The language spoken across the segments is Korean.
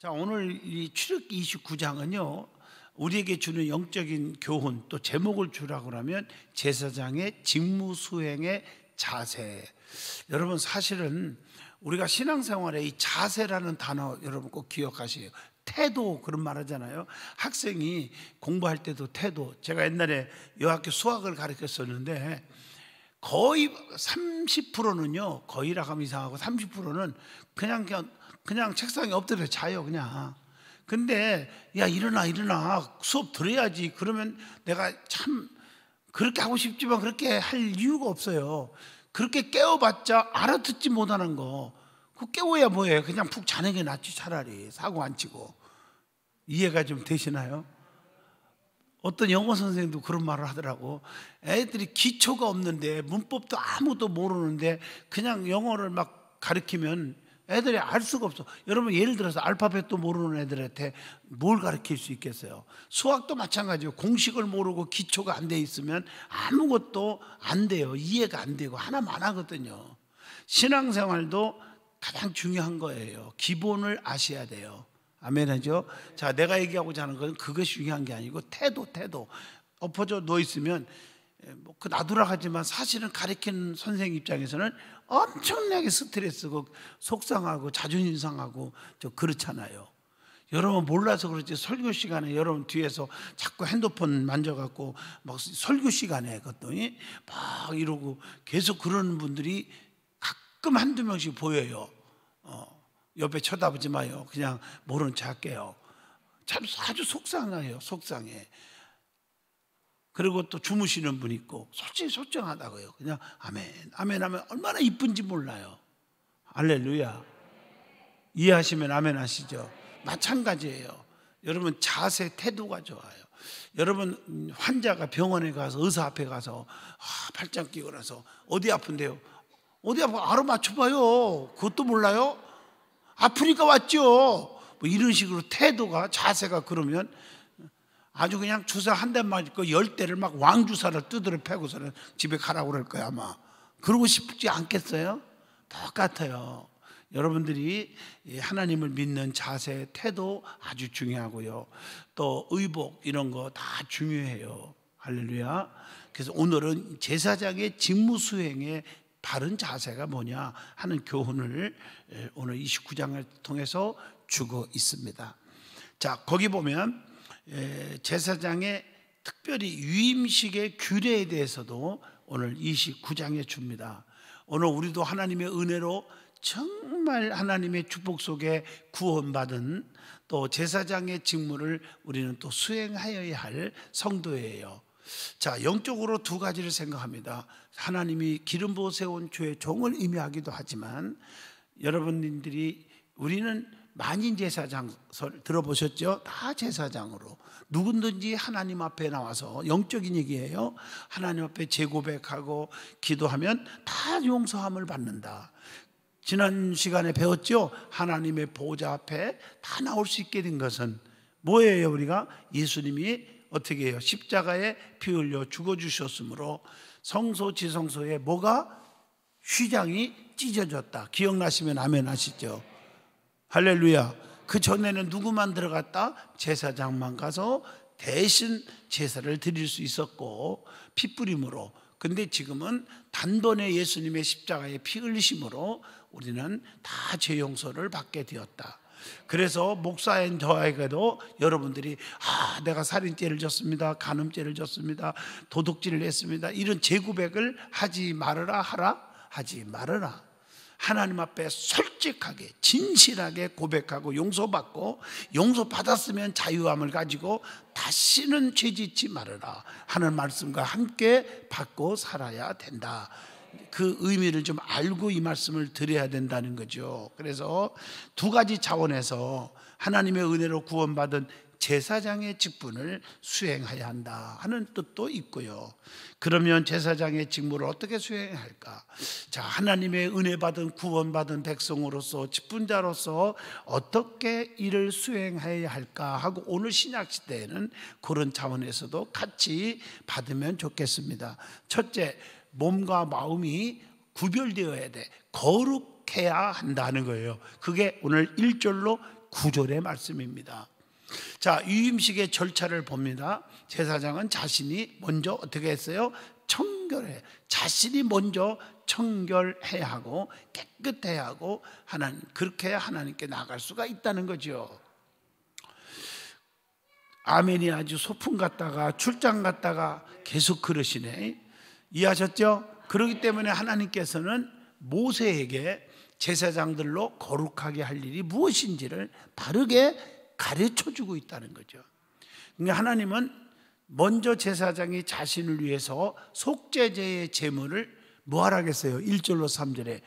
자, 오늘 이 출애굽기 29장은요 우리에게 주는 영적인 교훈, 또 제목을 주라고 하면 제사장의 직무 수행의 자세. 여러분, 사실은 우리가 신앙생활에 이 자세라는 단어 여러분 꼭 기억하세요. 태도, 그런 말 하잖아요. 학생이 공부할 때도 태도. 제가 옛날에 여학교 수학을 가르쳤었는데 거의 30%는요, 거의라고 하면 이상하고 30%는 그냥 책상에 엎드려 자요, 그냥. 근데 야, 일어나 수업 들어야지. 그러면 내가 참 그렇게 하고 싶지만 그렇게 할 이유가 없어요. 그렇게 깨워봤자 알아듣지 못하는 거, 그 깨워야 뭐예요? 그냥 푹 자는 게 낫지. 차라리 사고 안 치고. 이해가 좀 되시나요? 어떤 영어 선생님도 그런 말을 하더라고. 애들이 기초가 없는데, 문법도 아무도 모르는데 그냥 영어를 막 가르치면 애들이 알 수가 없어. 여러분, 예를 들어서 알파벳도 모르는 애들한테 뭘 가르칠 수 있겠어요? 수학도 마찬가지예요. 공식을 모르고 기초가 안 돼 있으면 아무것도 안 돼요. 이해가 안 되고 하나만 하거든요. 신앙생활도 가장 중요한 거예요. 기본을 아셔야 돼요. 아멘하죠? 자, 내가 얘기하고자 하는 건 그것이 중요한 게 아니고 태도. 엎어져 누워 있으면 그 나돌아가지만 사실은 가르치는 선생님 입장에서는 엄청나게 스트레스고 속상하고 자존심 상하고 저 그렇잖아요. 여러분 몰라서 그렇지, 설교 시간에 여러분 뒤에서 자꾸 핸드폰 만져갖고 막 설교 시간에 그랬더니 막 이러고 계속 그러는 분들이 가끔 한두 명씩 보여요. 옆에 쳐다보지 마요. 그냥 모른 척 할게요. 참 아주 속상해요. 속상해. 그리고 또 주무시는 분 있고 솔직히 솔정하다고요. 그냥 아멘 하면 얼마나 이쁜지 몰라요. 할렐루야. 이해하시면 아멘 하시죠. 마찬가지예요. 여러분, 자세, 태도가 좋아요. 여러분, 환자가 병원에 가서 의사 앞에 가서 팔짱 끼고 나서 어디 아픈데요? 어디 아파? 알아 맞춰봐요. 그것도 몰라요? 아프니까 왔죠. 뭐 이런 식으로 태도가, 자세가 그러면 아주 그냥 주사 한 대 맞고 10대를 막 왕주사를 두드려 패고서는 집에 가라고 그럴 거야 아마. 그러고 싶지 않겠어요? 똑같아요. 여러분들이 하나님을 믿는 자세, 태도 아주 중요하고요. 또 의복 이런 거 다 중요해요. 할렐루야. 그래서 오늘은 제사장의 직무 수행의 바른 자세가 뭐냐 하는 교훈을 오늘 29장을 통해서 주고 있습니다. 자, 거기 보면 제사장의 특별히 유임식의 규례에 대해서도 오늘 29장에 줍니다. 오늘 우리도 하나님의 은혜로 정말 하나님의 축복 속에 구원받은 또 제사장의 직무를 우리는 또 수행하여야 할 성도예요. 자, 영적으로 두 가지를 생각합니다. 하나님이 기름 부어 세운 주의 종을 의미하기도 하지만, 여러분들이 우리는 만인 제사장 들어보셨죠? 다 제사장으로 누구든지 하나님 앞에 나와서, 영적인 얘기예요. 하나님 앞에 재고백하고 기도하면 다 용서함을 받는다. 지난 시간에 배웠죠? 하나님의 보좌 앞에 다 나올 수 있게 된 것은 뭐예요? 우리가 예수님이 어떻게 해요? 십자가에 피 흘려 죽어주셨으므로 성소 지성소에 뭐가? 휘장이 찢어졌다. 기억나시면 아멘 하시죠. 할렐루야. 그 전에는 누구만 들어갔다? 제사장만 가서 대신 제사를 드릴 수 있었고 핏부림으로. 근데 지금은 단번에 예수님의 십자가에 피 흘리심으로 우리는 다 죄 용서를 받게 되었다. 그래서 목사인 저에게도 여러분들이 내가 살인죄를 졌습니다, 간음죄를 졌습니다, 도둑질을 했습니다, 이런 재고백을 하지 말아라 하라? 하지 말아라. 하나님 앞에 솔직하게 진실하게 고백하고 용서받고, 용서받았으면 자유함을 가지고 다시는 죄짓지 말아라 하는 말씀과 함께 받고 살아야 된다. 그 의미를 좀 알고 이 말씀을 드려야 된다는 거죠. 그래서 두 가지 차원에서 하나님의 은혜로 구원받은 제사장의 직분을 수행해야 한다 하는 뜻도 있고요. 그러면 제사장의 직무를 어떻게 수행해야 할까? 자, 하나님의 은혜 받은 구원받은 백성으로서, 직분자로서 어떻게 이를 수행해야 할까 하고 오늘 신약 시대에는 그런 차원에서도 같이 받으면 좋겠습니다. 첫째, 몸과 마음이 구별되어야 돼. 거룩해야 한다는 거예요. 그게 오늘 1절로 구절의 말씀입니다. 자, 유임식의 절차를 봅니다. 제사장은 자신이 먼저 어떻게 했어요? 청결해. 자신이 먼저 청결해야 하고 깨끗해야 하고 그렇게 해야 하나님께 나아갈 수가 있다는 거죠. 아멘이 아주 소풍 갔다가 출장 갔다가 계속 그러시네. 이해하셨죠? 그렇기 때문에 하나님께서는 모세에게 제사장들로 거룩하게 할 일이 무엇인지를 바르게 가르쳐주고 있다는 거죠. 그러니까 하나님은 먼저 제사장이 자신을 위해서 속죄제의 제물을 뭐 하라겠어요? 1절로 3절에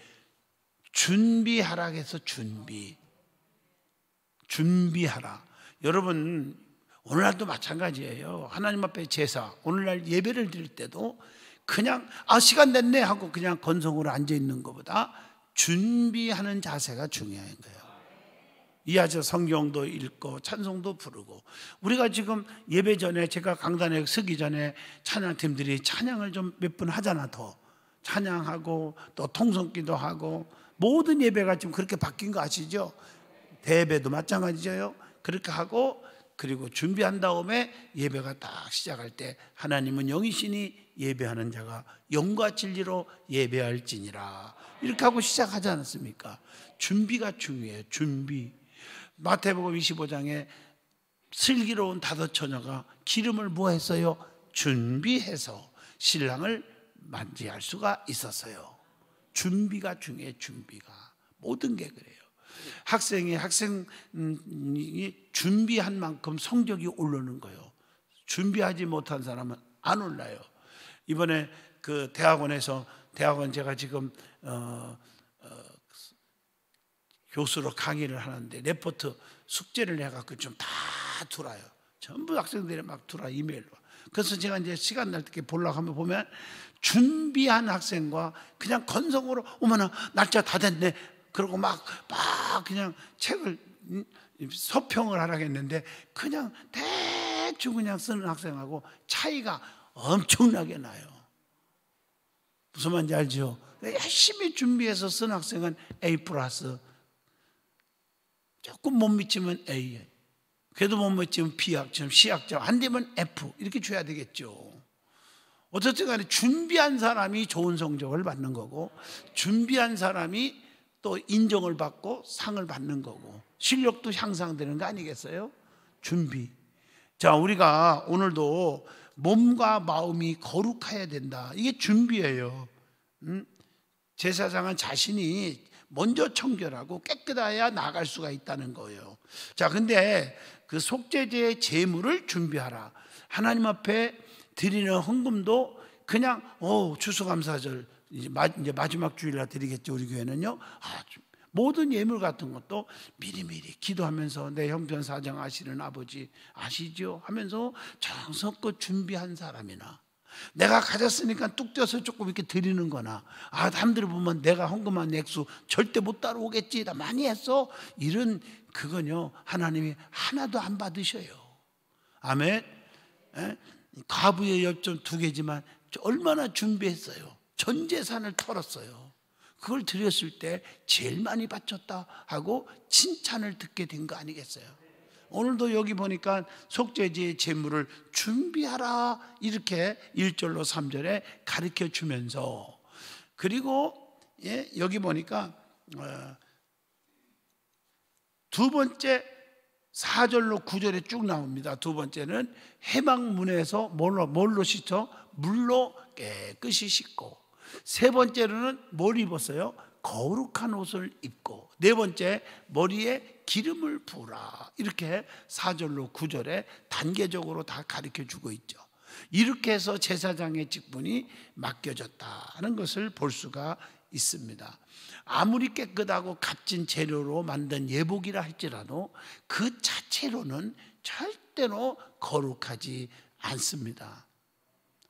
준비하라 해서 준비하라. 여러분 오늘날도 마찬가지예요. 하나님 앞에 제사, 오늘날 예배를 드릴 때도 그냥 시간 됐네 하고 그냥 건성으로 앉아 있는 것보다 준비하는 자세가 중요한 거예요. 이해하죠? 성경도 읽고 찬송도 부르고. 우리가 지금 예배 전에 제가 강단에 서기 전에 찬양팀들이 찬양을 좀 몇 분 하잖아. 더 찬양하고 또 통성기도 하고 모든 예배가 지금 그렇게 바뀐 거 아시죠? 대예배도 마찬가지죠. 그렇게 하고 그리고 준비한 다음에 예배가 딱 시작할 때 하나님은 영이시니 예배하는 자가 영과 진리로 예배할지니라 이렇게 하고 시작하지 않았습니까? 준비가 중요해요. 준비. 마태복음 25장에 슬기로운 다섯 처녀가 기름을 뭐 했어요? 준비해서 신랑을 맞이할 수가 있었어요. 준비가 중요해. 준비가 모든 게 그래요. 학생이 준비한 만큼 성적이 오르는 거예요. 준비하지 못한 사람은 안 올라요. 이번에 그 대학원 제가 지금 교수로 강의를 하는데 레포트 숙제를 해갖고 좀 다 들어요. 전부 학생들이 막 들어와 이메일로. 그래서 제가 이제 시간 날 때 보려고 하면 보면 준비한 학생과 그냥 건성으로 어머나 날짜 다 됐네. 그러고 막 그냥 책을 서평을 하라고 했는데 그냥 대충 그냥 쓰는 학생하고 차이가 엄청나게 나요. 무슨 말인지 알죠? 열심히 준비해서 쓴 학생은 A+, 조금 못 미치면 A, 그래도 못 미치면 B학점, C학점, 안 되면 F 이렇게 줘야 되겠죠. 어쨌든 간에 준비한 사람이 좋은 성적을 받는 거고 준비한 사람이 또 인정을 받고 상을 받는 거고 실력도 향상되는 거 아니겠어요? 준비. 자, 우리가 오늘도 몸과 마음이 거룩해야 된다. 이게 준비예요. 제사장은 자신이 먼저 청결하고 깨끗해야 나갈 수가 있다는 거예요. 자, 근데 그 속죄제의 제물을 준비하라. 하나님 앞에 드리는 헌금도 그냥 추수감사절 이제 마지막 주일날 드리겠죠. 우리 교회는요. 모든 예물 같은 것도 미리미리 기도하면서 내 형편 사정 아시는 아버지 아시죠? 하면서 정성껏 준비한 사람이나 내가 가졌으니까 뚝 떼어서 조금 이렇게 드리는 거나 남들이 보면 내가 헌금한 액수 절대 못 따라오겠지 나 많이 했어 이런 그건요 하나님이 하나도 안 받으셔요. 아멘. 과부의 엽전 2개지만 얼마나 준비했어요. 전 재산을 털었어요. 그걸 드렸을 때 제일 많이 바쳤다 하고 칭찬을 듣게 된 거 아니겠어요? 오늘도 여기 보니까 속죄제의 제물을 준비하라 이렇게 1절로 3절에 가르쳐 주면서 그리고 여기 보니까 두 번째 4절로 9절에 쭉 나옵니다. 두 번째는 해방문에서 뭘로 씻어? 물로 깨끗이 씻고 세 번째로는 뭘 입었어요? 거룩한 옷을 입고 네 번째 머리에 기름을 부으라 이렇게 4절로 9절에 단계적으로 다 가르쳐 주고 있죠. 이렇게 해서 제사장의 직분이 맡겨졌다는 것을 볼 수가 있습니다. 아무리 깨끗하고 값진 재료로 만든 예복이라 할지라도 그 자체로는 절대로 거룩하지 않습니다.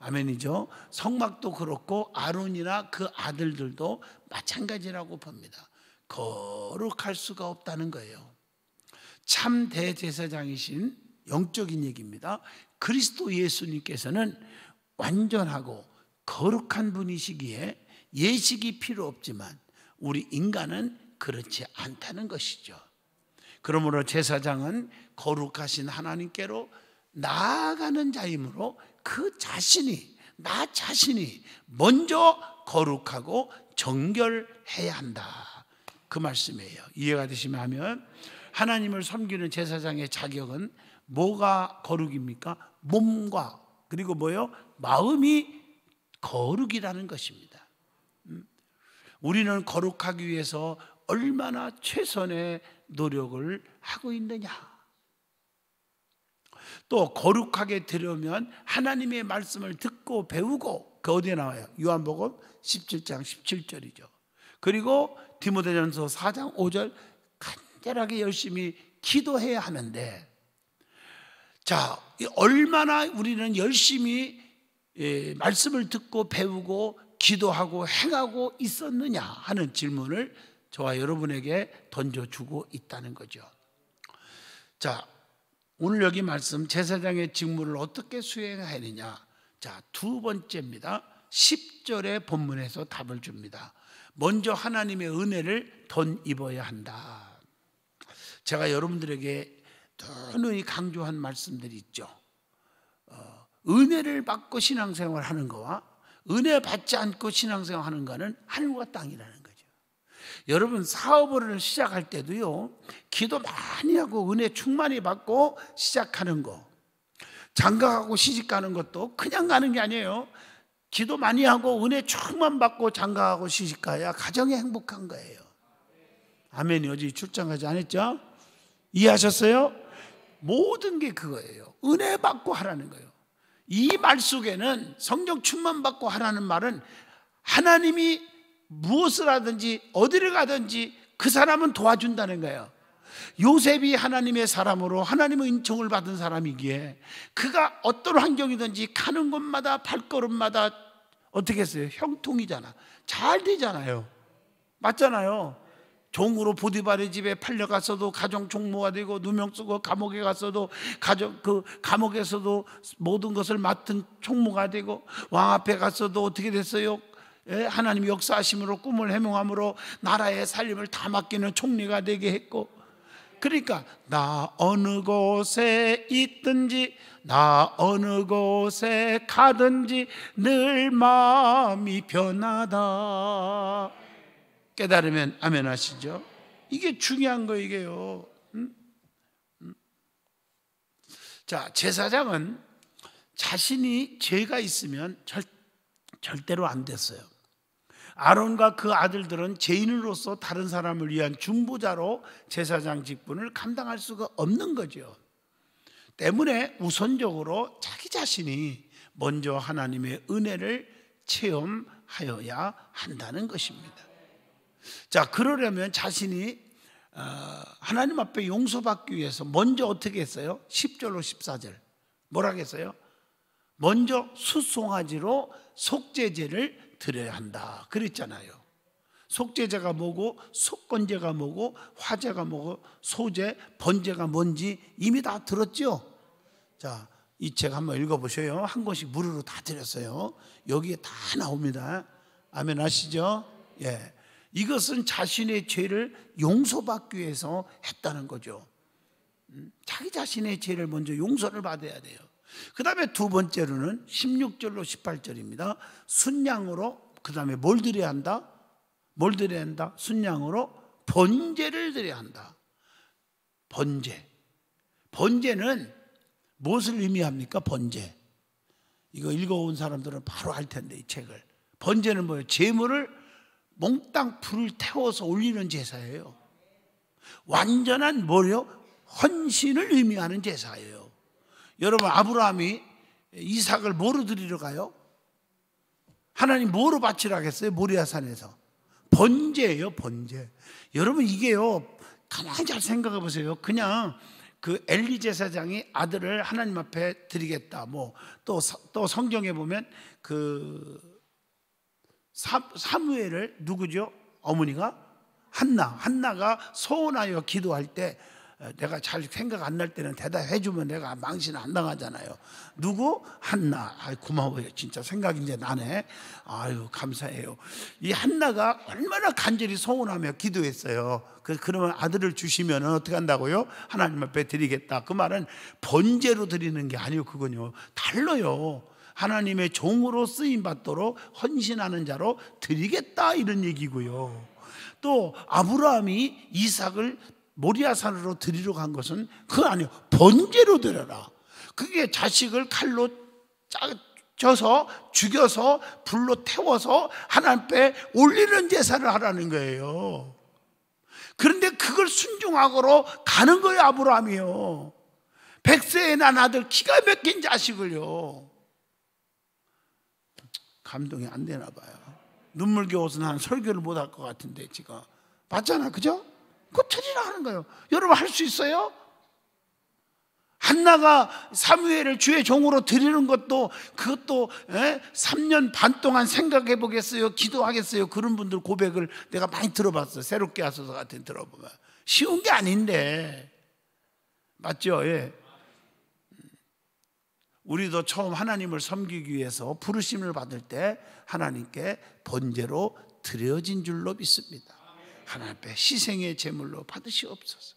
아멘이죠. 성막도 그렇고 아론이나 그 아들들도 마찬가지라고 봅니다. 거룩할 수가 없다는 거예요. 참 대제사장이신 영적인 얘기입니다. 그리스도 예수님께서는 완전하고 거룩한 분이시기에 예식이 필요 없지만 우리 인간은 그렇지 않다는 것이죠. 그러므로 제사장은 거룩하신 하나님께로 나아가는 자이므로 나 자신이 먼저 거룩하고 정결해야 한다, 그 말씀이에요. 이해가 되시면 하면, 하나님을 섬기는 제사장의 자격은 뭐가 거룩입니까? 몸과 그리고 뭐요? 마음이 거룩이라는 것입니다. 우리는 거룩하기 위해서 얼마나 최선의 노력을 하고 있느냐. 또 거룩하게 되려면 하나님의 말씀을 듣고 배우고, 그 어디에 나와요? 요한복음 17장 17절이죠. 그리고 디모데전서 4장 5절 간절하게 열심히 기도해야 하는데, 자, 얼마나 우리는 열심히 말씀을 듣고 배우고 기도하고 행하고 있었느냐 하는 질문을 저와 여러분에게 던져주고 있다는 거죠. 자, 오늘 여기 말씀, 제사장의 직무를 어떻게 수행해야 하느냐. 자, 두 번째입니다. 10절의 본문에서 답을 줍니다. 먼저 하나님의 은혜를 덧입어야 한다. 제가 여러분들에게 누누이 강조한 말씀들이 있죠. 은혜를 받고 신앙생활 하는 거와 은혜 받지 않고 신앙생활 하는 거는 하늘과 땅이라는 거죠. 여러분, 사업을 시작할 때도요, 기도 많이 하고 은혜 충만히 받고 시작하는 거, 장가가고 시집가는 것도 그냥 가는 게 아니에요. 기도 많이 하고 은혜 충만 받고 장가가고 시집가야 가정이 행복한 거예요. 아멘이. 어제 출장 가지 않았죠? 이해하셨어요? 모든 게 그거예요. 은혜 받고 하라는 거예요. 이 말 속에는 성령 충만 받고 하라는 말은 하나님이 무엇을 하든지 어디를 가든지 그 사람은 도와준다는 거예요. 요셉이 하나님의 사람으로 하나님의 은총을 받은 사람이기에 그가 어떤 환경이든지 가는 곳마다 발걸음마다 어떻게 했어요? 형통이잖아. 잘 되잖아요. 맞잖아요. 종으로 보디발의 집에 팔려갔어도 가정 총무가 되고, 누명 쓰고 감옥에 갔어도 감옥에서도 모든 것을 맡은 총무가 되고, 왕 앞에 갔어도 어떻게 됐어요? 하나님 역사하심으로 꿈을 해몽함으로 나라의 살림을 다 맡기는 총리가 되게 했고, 그러니까 나 어느 곳에 있든지 나 어느 곳에 가든지 늘 마음이 변하다. 깨달으면 아멘 하시죠? 이게 중요한 거, 이게요. 자, 제사장은 자신이 죄가 있으면 절대로 안 됐어요. 아론과 그 아들들은 죄인으로서 다른 사람을 위한 중보자로 제사장 직분을 감당할 수가 없는 거죠. 때문에 우선적으로 자기 자신이 먼저 하나님의 은혜를 체험하여야 한다는 것입니다. 자, 그러려면 자신이 하나님 앞에 용서받기 위해서 먼저 어떻게 했어요? 10절로 14절 뭐라고 했어요? 먼저 숫송아지로 속죄제를 드려야 한다 그랬잖아요. 속죄제가 뭐고, 속건제가 뭐고, 화제가 뭐고, 소제, 번제가 뭔지 이미 다 들었죠? 자, 이 책 한번 읽어보셔요. 한 권씩 무료로 다 드렸어요. 여기에 다 나옵니다. 아멘 하시죠? 예. 이것은 자신의 죄를 용서받기 위해서 했다는 거죠. 자기 자신의 죄를 먼저 용서를 받아야 돼요. 그 다음에 두 번째로는 16절로 18절입니다. 순양으로, 그 다음에 뭘 드려야 한다? 뭘 드려야 한다? 순양으로 번제를 드려야 한다. 번제. 번제는 무엇을 의미합니까? 번제. 이거 읽어온 사람들은 바로 알 텐데, 이 책을. 번제는 뭐예요? 제물을 몽땅 불을 태워서 올리는 제사예요. 완전한 뭐요? 헌신을 의미하는 제사예요. 여러분, 아브라함이 이삭을 뭐로 드리러 가요? 하나님 뭐로 바치라고 했어요? 모리아산에서. 번제예요, 번제. 여러분, 이게요, 가만히 잘 생각해 보세요. 그냥 그 엘리 제사장이 아들을 하나님 앞에 드리겠다. 뭐 또 성경에 보면 그 사무엘을 누구죠? 어머니가 한나가 소원하여 기도할 때 내가 잘 생각 안 날 때는 대답해 주면 내가 망신 안 당하잖아요. 누구? 한나. 아이, 고마워요. 진짜 생각이 이제 나네. 아유, 감사해요. 이 한나가 얼마나 간절히 소원하며 기도했어요. 그러면 아들을 주시면 어떻게 한다고요? 하나님 앞에 드리겠다. 그 말은 번제로 드리는 게 아니요, 그건요. 달라요. 하나님의 종으로 쓰임 받도록 헌신하는 자로 드리겠다, 이런 얘기고요. 또 아브라함이 이삭을 모리아산으로 드리러 간 것은 그거 아니에요. 번제로 드려라. 그게 자식을 칼로 쪄서 죽여서 불로 태워서 하나님 앞에 올리는 제사를 하라는 거예요. 그런데 그걸 순종하고로 가는 거예요, 아브라함이요. 100세에 난 아들, 기가 막힌 자식을요. 감동이 안 되나 봐요. 눈물겨워서 난 설교를 못 할 것 같은데 지금 맞잖아, 그죠? 그거 드리라 하는 거예요. 여러분 할 수 있어요? 한나가 사무엘을 주의 종으로 드리는 것도 그것도 3년 반 동안 생각해 보겠어요? 기도하겠어요? 그런 분들 고백을 내가 많이 들어봤어요. 새롭게 하소서 같은 들어보면 쉬운 게 아닌데, 맞죠? 예. 우리도 처음 하나님을 섬기기 위해서 부르심을 받을 때 하나님께 번제로 드려진 줄로 믿습니다. 하나님 앞에 희생의 제물로 받으시옵소서.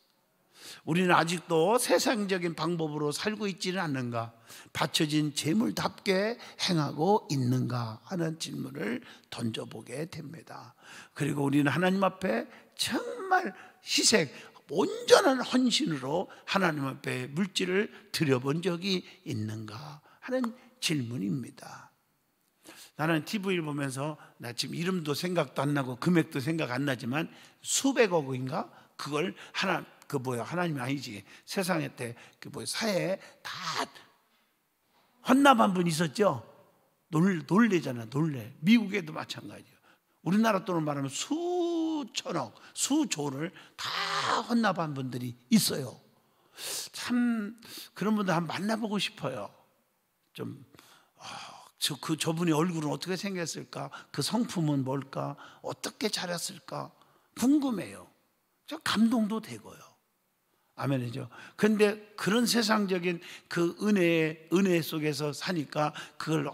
우리는 아직도 세상적인 방법으로 살고 있지는 않는가? 바쳐진 제물답게 행하고 있는가? 하는 질문을 던져보게 됩니다. 그리고 우리는 하나님 앞에 정말 희생, 온전한 헌신으로 하나님 앞에 물질을 드려본 적이 있는가 하는 질문입니다. 나는 TV를 보면서 나 지금 이름도 생각도 안 나고 금액도 생각 안 나지만 수백억인가 그걸 하나님이 아니지, 세상에 때 사회에 다 헌납한 분 있었죠. 놀래잖아, 놀래. 미국에도 마찬가지예요. 우리나라 돈으로 말하면 수천억, 수조를 다 헌납한 분들이 있어요. 참 그런 분들 한번 만나보고 싶어요. 좀 저분의 얼굴은 어떻게 생겼을까? 그 성품은 뭘까? 어떻게 자랐을까? 궁금해요. 저 감동도 되고요. 아멘이죠. 그런데 그런 세상적인 그 은혜 속에서 사니까 그걸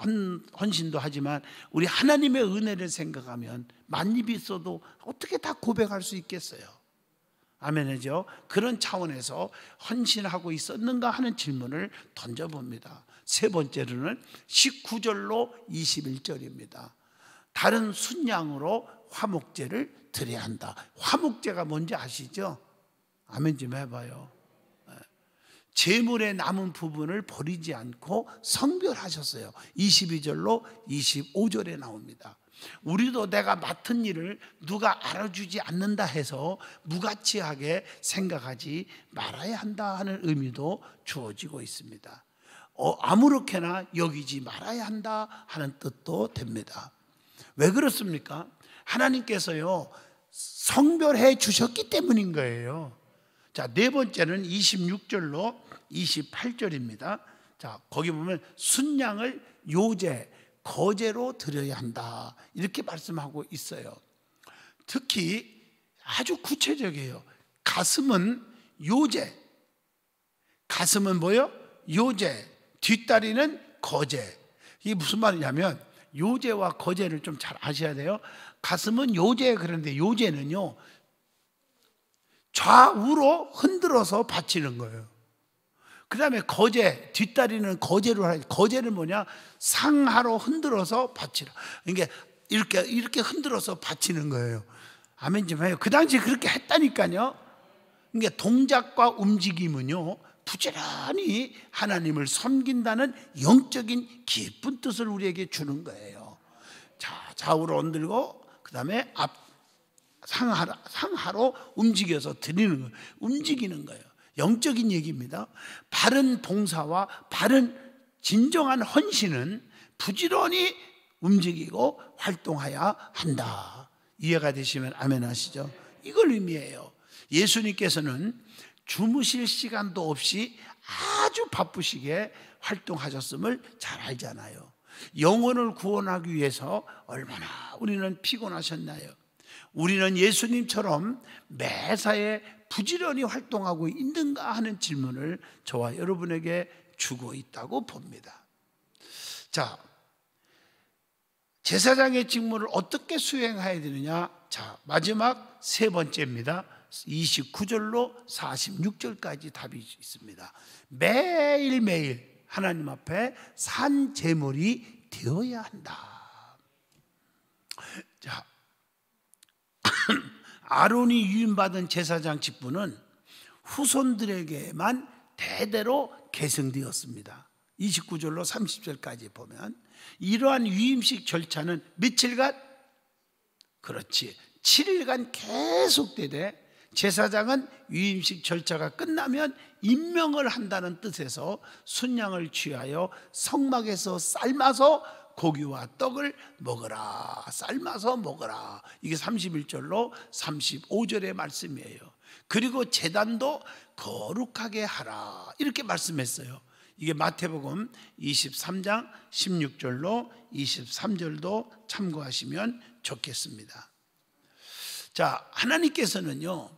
헌신도 하지만 우리 하나님의 은혜를 생각하면 만입이 있어도 어떻게 다 고백할 수 있겠어요? 아멘이죠. 그런 차원에서 헌신하고 있었는가 하는 질문을 던져봅니다. 세 번째로는 19절로 21절입니다. 다른 순양으로 화목제를 드려야 한다. 화목제가 뭔지 아시죠? 아멘 좀 해봐요. 제물의 남은 부분을 버리지 않고 성별하셨어요. 22절로 25절에 나옵니다. 우리도 내가 맡은 일을 누가 알아주지 않는다 해서 무가치하게 생각하지 말아야 한다 하는 의미도 주어지고 있습니다. 아무렇게나 여기지 말아야 한다 하는 뜻도 됩니다. 왜 그렇습니까? 하나님께서요 성별해 주셨기 때문인 거예요. 자, 네 번째는 26절로 28절입니다. 자, 거기 보면 순양을 요제, 거제로 드려야 한다 이렇게 말씀하고 있어요. 특히 아주 구체적이에요. 가슴은 요제, 가슴은 뭐요? 요제, 뒷다리는 거제. 이게 무슨 말이냐면 요제와 거제를 좀 잘 아셔야 돼요. 가슴은 요제, 그런데 요제는요 좌우로 흔들어서 받치는 거예요. 그 다음에 거제, 뒷다리는 거제로 하죠. 거제는 뭐냐? 상하로 흔들어서 받치라. 그러니까 이렇게 흔들어서 받치는 거예요. 아멘 좀 해요. 그 당시에 그렇게 했다니까요. 그러니까 동작과 움직임은요 부지런히 하나님을 섬긴다는 영적인 깊은 뜻을 우리에게 주는 거예요. 자, 좌우로 흔들고 그 다음에 상하로 움직여서 드리는 거예요. 움직이는 거예요. 영적인 얘기입니다. 바른 봉사와 바른 진정한 헌신은 부지런히 움직이고 활동해야 한다. 이해가 되시면 아멘 하시죠. 이걸 의미해요. 예수님께서는 주무실 시간도 없이 아주 바쁘시게 활동하셨음을 잘 알잖아요. 영혼을 구원하기 위해서 얼마나 우리는 피곤하셨나요? 우리는 예수님처럼 매사에 부지런히 활동하고 있는가 하는 질문을 저와 여러분에게 주고 있다고 봅니다. 자, 제사장의 직무를 어떻게 수행해야 되느냐? 자, 마지막 세 번째입니다. 29절로 46절까지 답이 있습니다. 매일매일 하나님 앞에 산 제물이 되어야 한다. 자, 아론이 유임받은 제사장 직분은 후손들에게만 대대로 계승되었습니다. 29절로 30절까지 보면 이러한 유임식 절차는 며칠간? 그렇지, 7일간 계속되되 제사장은 유임식 절차가 끝나면 임명을 한다는 뜻에서 순양을 취하여 성막에서 삶아서 고기와 떡을 먹어라, 삶아서 먹어라. 이게 31절로 35절의 말씀이에요. 그리고 제단도 거룩하게 하라, 이렇게 말씀했어요. 이게 마태복음 23장 16절로 23절도 참고하시면 좋겠습니다. 자, 하나님께서는요,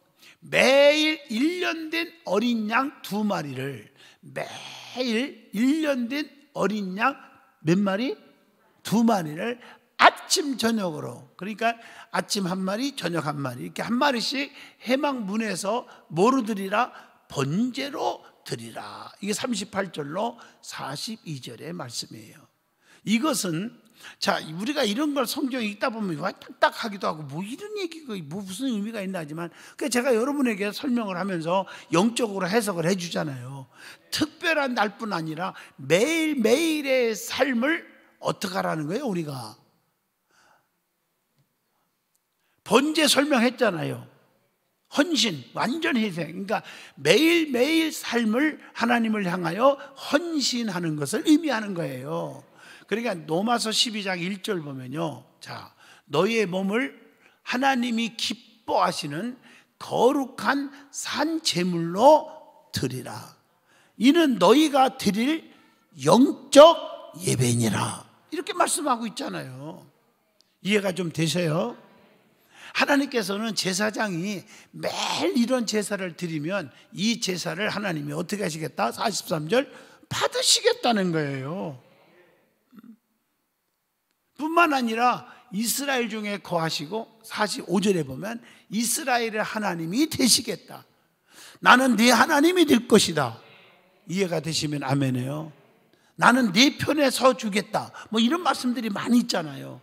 매일 1년 된 어린 양 2마리를, 매일 1년 된 어린 양 몇 마리? 2마리를 아침 저녁으로, 그러니까 아침 1마리 저녁 1마리, 이렇게 1마리씩 회막 문에서 뭐로 드리라? 번제로 드리라. 이게 38절로 42절의 말씀이에요. 이것은, 자, 우리가 이런 걸 성경에 읽다 보면 딱딱하기도 하고 뭐 이런 얘기가 뭐 무슨 의미가 있나 하지만, 제가 여러분에게 설명을 하면서 영적으로 해석을 해주잖아요. 특별한 날뿐 아니라 매일매일의 삶을 어떻게 하라는 거예요? 우리가 번제 설명했잖아요. 헌신, 완전 희생. 그러니까 매일매일 삶을 하나님을 향하여 헌신하는 것을 의미하는 거예요. 그러니까 로마서 12장 1절 보면요, 자, 너희의 몸을 하나님이 기뻐하시는 거룩한 산 제물로 드리라. 이는 너희가 드릴 영적 예배니라. 이렇게 말씀하고 있잖아요. 이해가 좀 되세요? 하나님께서는 제사장이 매일 이런 제사를 드리면 이 제사를 하나님이 어떻게 하시겠다? 43절 받으시겠다는 거예요. 뿐만 아니라 이스라엘 중에 거하시고 45절에 보면 이스라엘의 하나님이 되시겠다. 나는 네 하나님이 될 것이다. 이해가 되시면 아멘이에요. 나는 네 편에 서 주겠다. 뭐 이런 말씀들이 많이 있잖아요.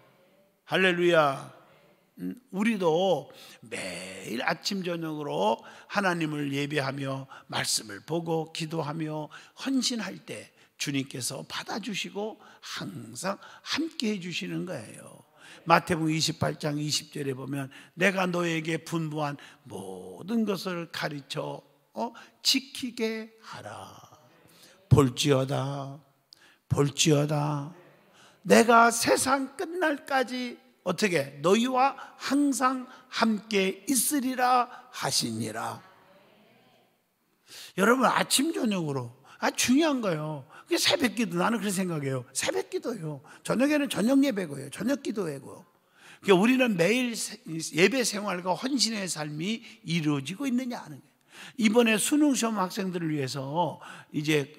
할렐루야. 우리도 매일 아침 저녁으로 하나님을 예배하며 말씀을 보고 기도하며 헌신할 때 주님께서 받아주시고 항상 함께 해주시는 거예요. 마태복음 28장 20절에 보면 내가 너에게 분부한 모든 것을 가르쳐 지키게 하라. 볼지어다 내가 세상 끝날까지 어떻게 너희와 항상 함께 있으리라 하시니라. 여러분, 아침 저녁으로 중요한 거예요. 그게 새벽기도, 나는 그렇게 생각해요. 새벽기도예요. 저녁에는 저녁 예배고요, 저녁 기도회고요. 그러니까 우리는 매일 예배 생활과 헌신의 삶이 이루어지고 있느냐 하는 거예요. 이번에 수능 시험 학생들을 위해서 이제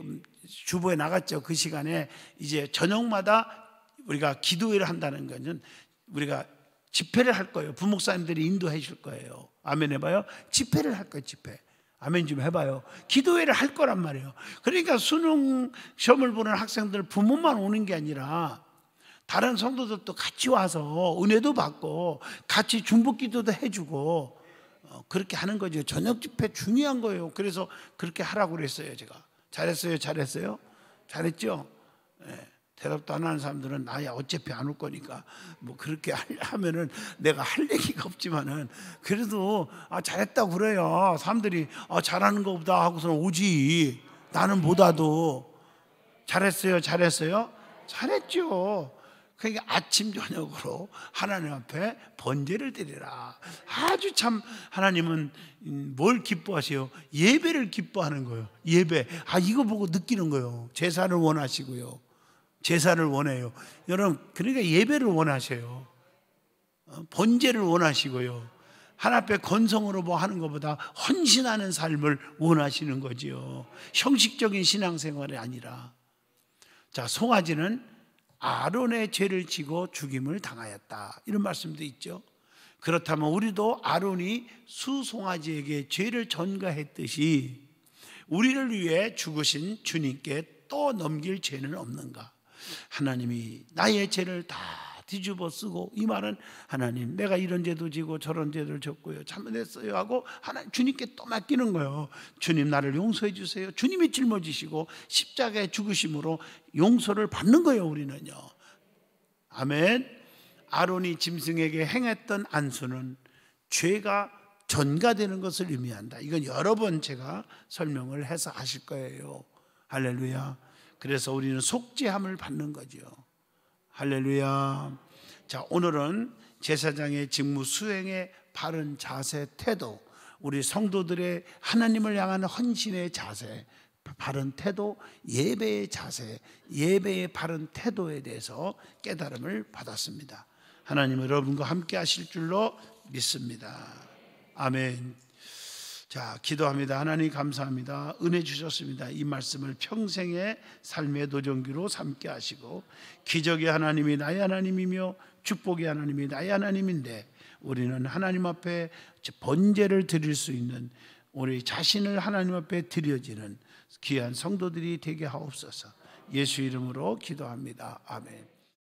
주보에 나갔죠. 그 시간에 이제 저녁마다 우리가 기도회를 한다는 것은 우리가 집회를 할 거예요. 부목사님들이 인도해 줄 거예요. 아멘 해봐요. 집회를 할 거예요. 집회. 아멘 좀 해봐요. 기도회를 할 거란 말이에요. 그러니까 수능 시험을 보는 학생들 부모만 오는 게 아니라 다른 성도들도 같이 와서 은혜도 받고 같이 중보기도도 해주고 그렇게 하는 거죠. 저녁 집회 중요한 거예요. 그래서 그렇게 하라고 그랬어요. 제가 잘했어요? 잘했죠? 네. 대답도 안 하는 사람들은 나야 어차피 안 올 거니까 뭐 그렇게 하면은 내가 할 얘기가 없지만은 그래도 잘했다고 그래요. 사람들이 잘하는 것보다 하고서는 오지. 나는 못 와도. 잘했어요? 잘했죠. 그러니까 아침 저녁으로 하나님 앞에 번제를 드리라. 아주 참 하나님은 뭘 기뻐하세요? 예배를 기뻐하는 거예요. 예배. 이거 보고 느끼는 거예요. 제사를 원하시고요. 제사를 원해요. 여러분, 그러니까 예배를 원하셔요. 번제를 원하시고요. 하나님 앞에 건성으로 뭐 하는 것보다 헌신하는 삶을 원하시는 거지요. 형식적인 신앙생활이 아니라. 자, 송아지는 아론의 죄를 지고 죽임을 당하였다, 이런 말씀도 있죠. 그렇다면 우리도 아론이 수송아지에게 죄를 전가했듯이 우리를 위해 죽으신 주님께 또 넘길 죄는 없는가? 하나님이 나의 죄를 다 뒤집어 쓰고, 이 말은 하나님 내가 이런 죄도 지고 저런 죄를 졌고요, 잘못했어요 하고 하나님 주님께 또 맡기는 거예요. 주님 나를 용서해 주세요. 주님이 짊어지시고 십자가에 죽으심으로 용서를 받는 거예요, 우리는요. 아멘. 아론이 짐승에게 행했던 안수는 죄가 전가되는 것을 의미한다. 이건 여러 번 제가 설명을 해서 아실 거예요. 할렐루야. 그래서 우리는 속죄함을 받는 거죠. 할렐루야. 자, 오늘은 제사장의 직무 수행의 바른 자세, 태도, 우리 성도들의 하나님을 향한 헌신의 자세, 바른 태도, 예배의 자세, 예배의 바른 태도에 대해서 깨달음을 받았습니다. 하나님 여러분과 함께 하실 줄로 믿습니다. 아멘. 자, 기도합니다. 하나님 감사합니다. 은혜 주셨습니다. 이 말씀을 평생의 삶의 도전기로 삼게 하시고, 기적의 하나님이 나의 하나님이며 축복의 하나님이 나의 하나님인데 우리는 하나님 앞에 번제를 드릴 수 있는, 우리 자신을 하나님 앞에 드려지는 귀한 성도들이 되게 하옵소서. 예수 이름으로 기도합니다. 아멘.